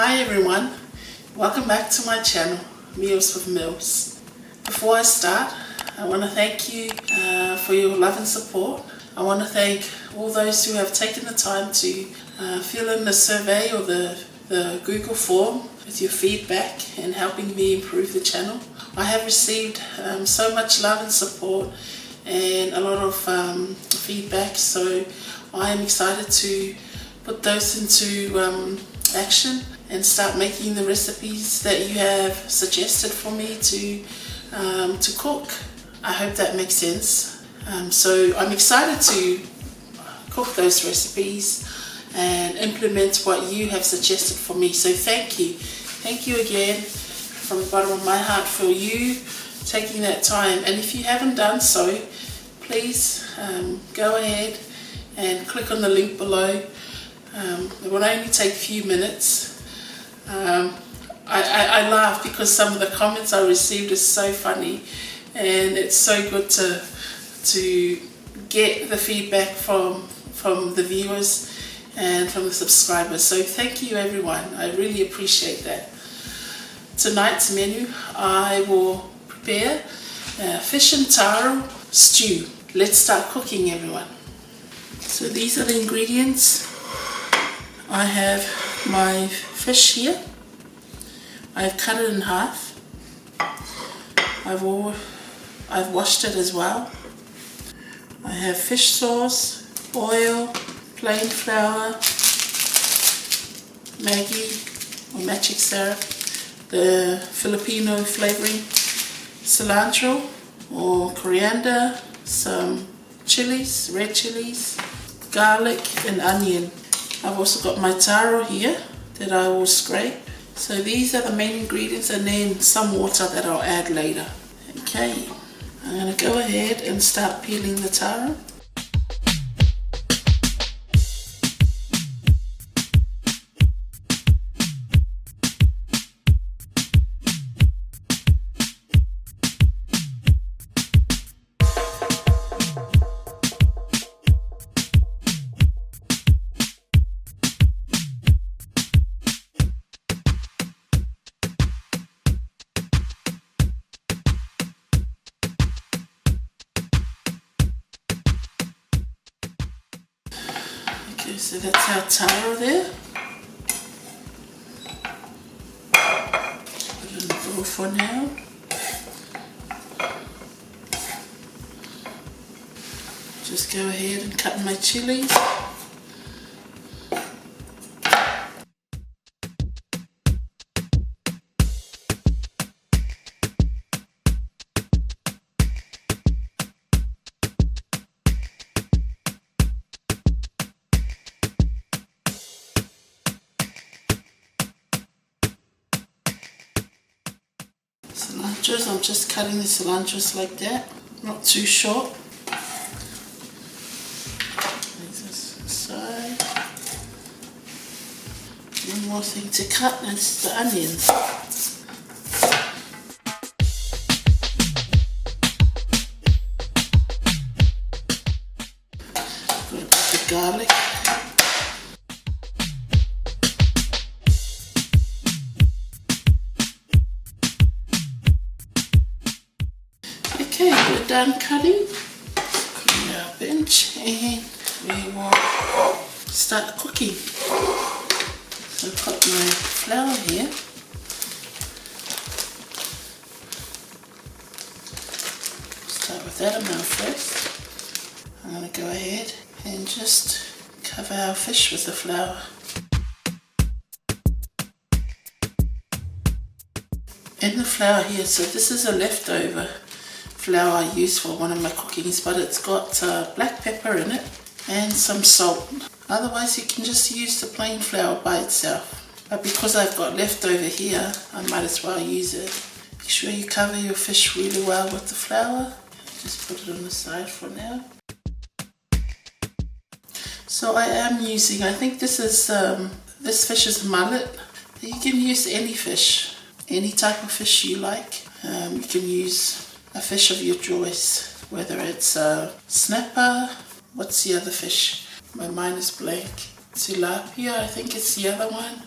Hi everyone, welcome back to my channel, Meals with Mills. Before I start, I want to thank you for your love and support. I want to thank all those who have taken the time to fill in the survey or the Google form with your feedback and helping me improve the channel. I have received so much love and support and a lot of feedback, so I am excited to put those into action and start making the recipes that you have suggested for me to cook. I hope that makes sense. So I'm excited to cook those recipes and implement what you have suggested for me. So thank you again from the bottom of my heart for you taking that time. And if you haven't done so, please go ahead and click on the link below. It will only take a few minutes. I laugh because some of the comments I received is so funny, and it's so good to get the feedback from the viewers and from the subscribers. So thank you everyone, I really appreciate that. Tonight's menu, I will prepare fish and taro stew. Let's start cooking everyone. So these are the ingredients. I have my fish here. I've cut it in half. I've washed it as well. I have fish sauce, oil, plain flour, Maggi or Magic Sarap, the Filipino flavoring, cilantro or coriander, some chilies, red chilies, garlic and onion. I've also got my taro here that I will scrape. So these are the main ingredients, and then some water that I'll add later. Okay, I'm going to go ahead and start peeling the taro. Okay, so that's our taro there. Put it in the bowl for now. Just go ahead and cut my chilies. Cilantros, I'm just cutting the cilantros like that, not too short. This side. One more thing to cut, that's the onions. Got the garlic. Okay, we're done cutting. Clean our bench and we will start cooking. So I've got my flour here. Start with that amount first. I'm going to go ahead and just cover our fish with the flour. In the flour here, so this is a leftover flour I use for one of my cookings, but it's got black pepper in it and some salt. Otherwise you can just use the plain flour by itself, but because I've got leftover here, I might as well use it. Make sure you cover your fish really well with the flour. Just put it on the side for now. So I am using, I think this is this fish is mullet. You can use any fish, any type of fish you like. You can use a fish of your choice, whether it's a snapper. What's the other fish? My mind is blank. Tilapia, I think it's the other one.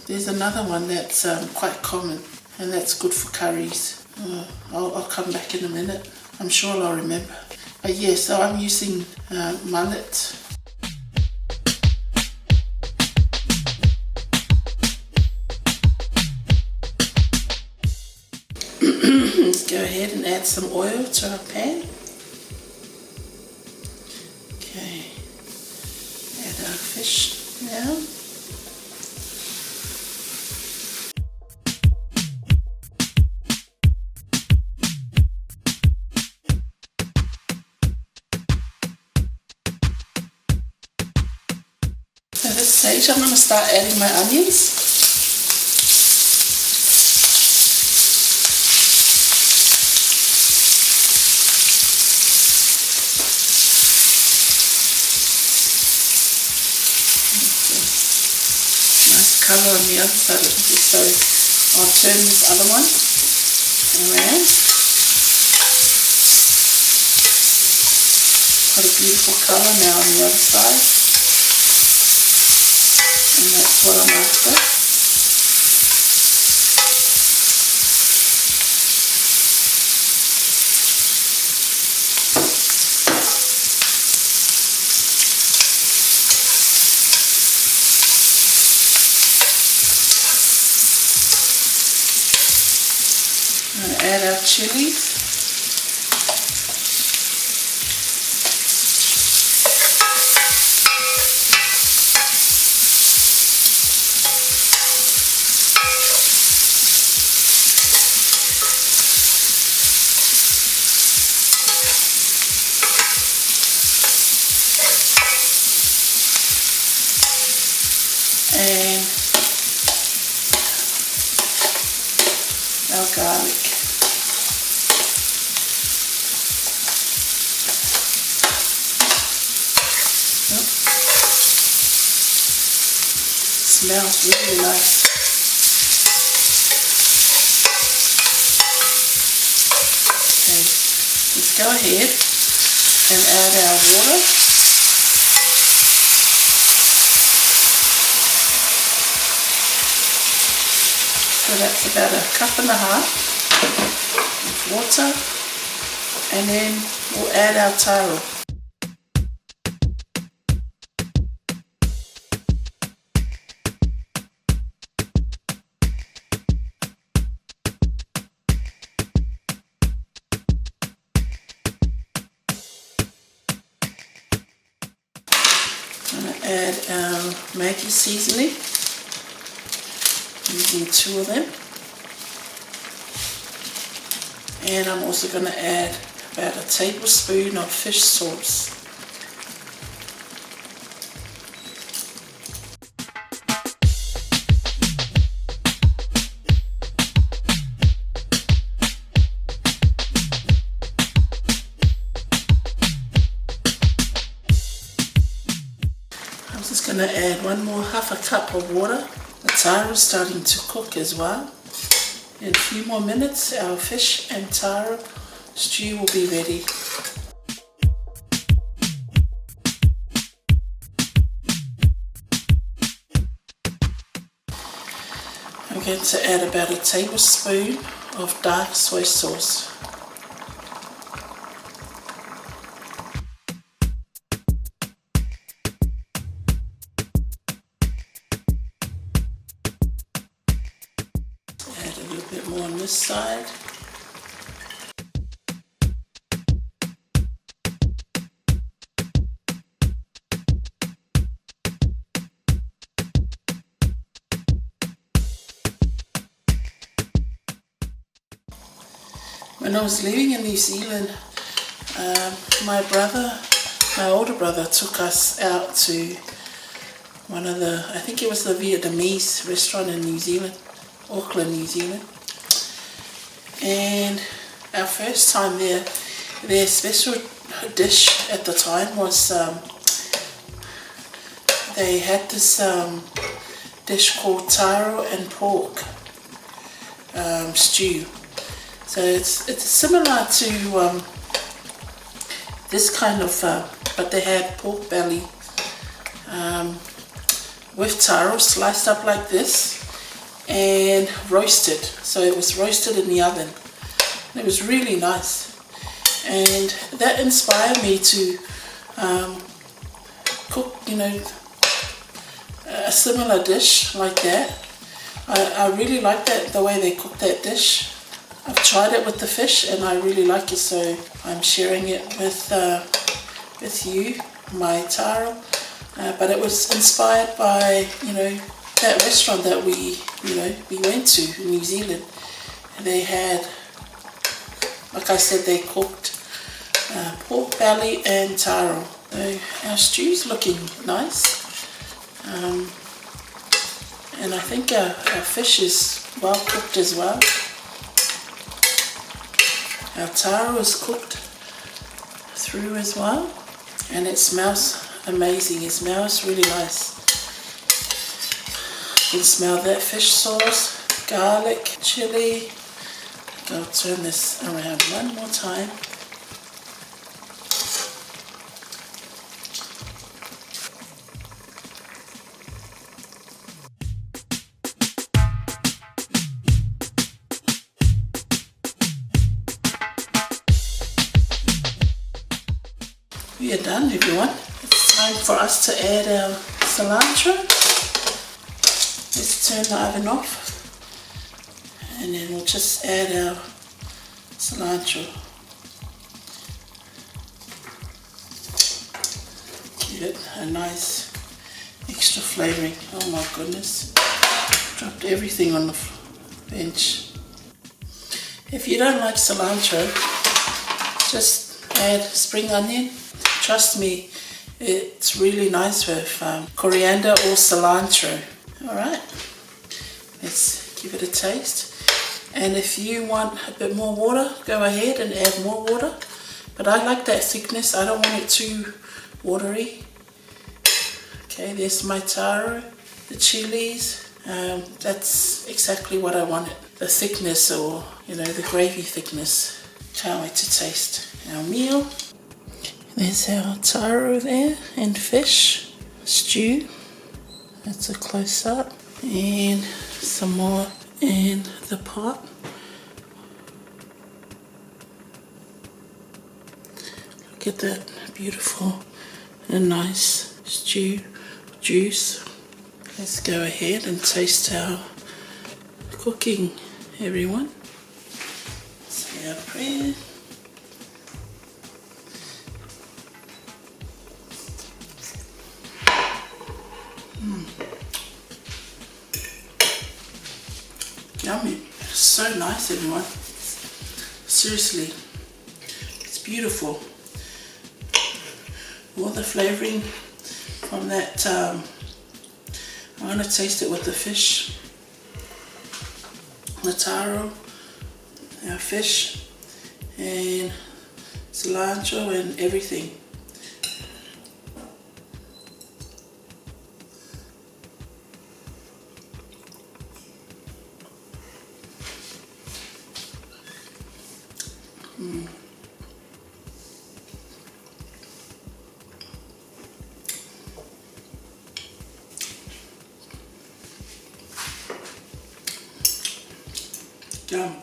There's another one that's quite common, and that's good for curries. I'll come back in a minute. I'm sure I'll remember. But yeah, so I'm using mullet. Let's go ahead and add some oil to our pan. Okay, add our fish now. At this stage, I'm going to start adding my onions. Color on the other side of it, so I'll turn this other one around. Got a beautiful color now on the other side, and that's what I'm after. Add our chilies. And our garlic. Smells really nice. Okay, let's go ahead and add our water. So that's about 1.5 cups of water, and then we'll add our taro. I'm going to add our Magic seasoning, using 2 of them, and I'm also going to add about 1 tablespoon of fish sauce. I'm just going to add 1.5 cup of water. The taro is starting to cook as well. In a few more minutes, our fish and taro stew will be ready. I'm going to add about 1 tablespoon of dark soy sauce. Add a little bit more on this side. When I was living in New Zealand, my older brother took us out to one of the, I think it was the Vietnamese restaurant in New Zealand, Auckland, New Zealand. And our first time there, their special dish at the time was, they had this dish called taro and pork stew. So it's similar to this kind of, but they had pork belly with taro sliced up like this and roasted. So it was roasted in the oven. It was really nice. And that inspired me to cook, you know, a similar dish like that. I really like that, the way they cook that dish. I've tried it with the fish and I really like it, so I'm sharing it with you, my taro. But it was inspired by, you know, that restaurant that we went to in New Zealand. They had, like I said, they cooked pork belly and taro. So our stew's looking nice. And I think our fish is well cooked as well. Our taro is cooked through as well. And it smells amazing. It smells really nice. You can smell that fish sauce, garlic, chili. I'll turn this around one more time. We are done, everyone. It's time for us to add our cilantro. Let's turn the oven off. And then we'll just add our cilantro. Give it a nice extra flavoring. Oh my goodness. Dropped everything on the bench. If you don't like cilantro, just add spring onion. Trust me, it's really nice with coriander or cilantro. Alright, let's give it a taste. And if you want a bit more water, go ahead and add more water. But I like that thickness, I don't want it too watery. Okay, there's my taro, the chilies. That's exactly what I wanted. The thickness, or you know, the gravy thickness. Can't wait to taste our meal. There's our taro there and fish stew. That's a close up. And some more in the pot. Look at that beautiful and nice stew juice. Let's go ahead and taste our cooking, everyone. Say our prayer. Yummy. So nice, everyone. Seriously, it's beautiful. All the flavoring from that. I'm going to taste it with the fish, the taro, our fish, and cilantro and everything. Yum.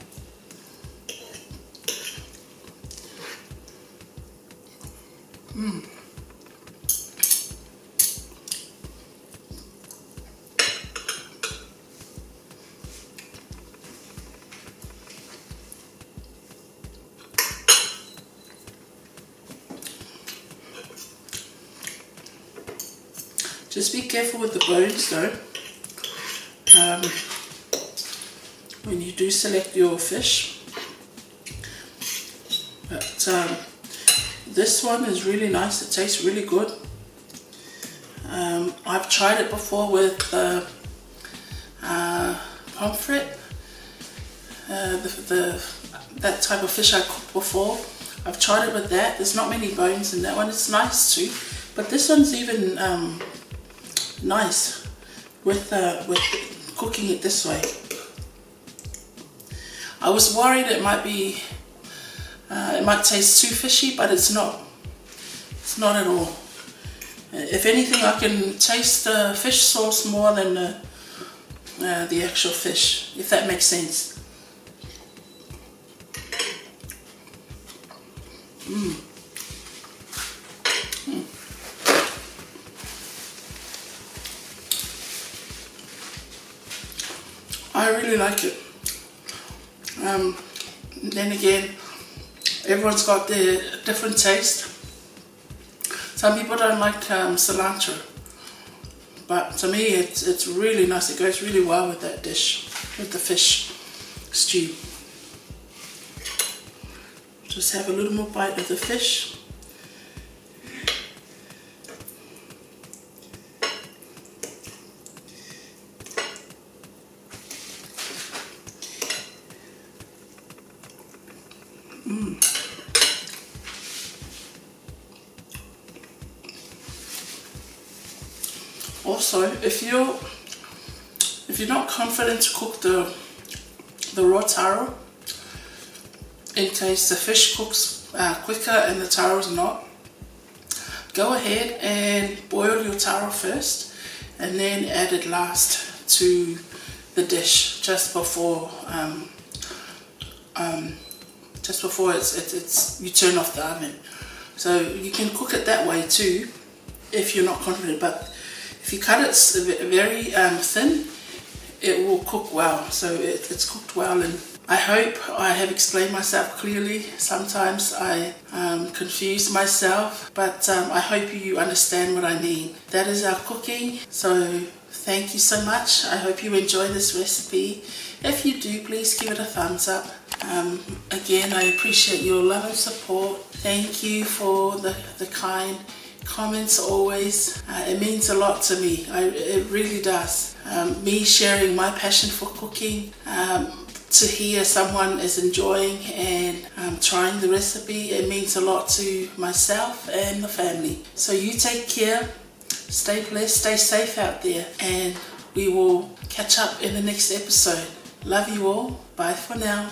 Just be careful with the bones though. When you do select your fish. But this one is really nice. It tastes really good. I've tried it before with pomfret. That type of fish I cooked before. I've tried it with that. There's not many bones in that one. It's nice too. But this one's even nice with cooking it this way. I was worried it might be, it might taste too fishy, but it's not. It's not at all. If anything, I can taste the fish sauce more than the actual fish, if that makes sense. I really like it. Then again, everyone's got their different taste. Some people don't like cilantro, but to me it's really nice. It goes really well with that dish, with the fish stew. Just have a little more bite of the fish. Also, if you're not confident to cook the raw taro, in case the fish cooks quicker and the taro is not, go ahead and boil your taro first and then add it last to the dish just before it's you turn off the oven. So you can cook it that way too if you're not confident, but if you cut it very thin, it will cook well. So it's cooked well, and I hope I have explained myself clearly. Sometimes I confuse myself, but I hope you understand what I mean. That is our cooking. So thank you so much. I hope you enjoy this recipe. If you do, please give it a thumbs up. Again, I appreciate your love and support. Thank you for the kind comments always. It means a lot to me. It really does. Me sharing my passion for cooking, to hear someone is enjoying and trying the recipe, it means a lot to myself and the family. So you take care, stay blessed, stay safe out there, and we will catch up in the next episode. Love you all. Bye for now.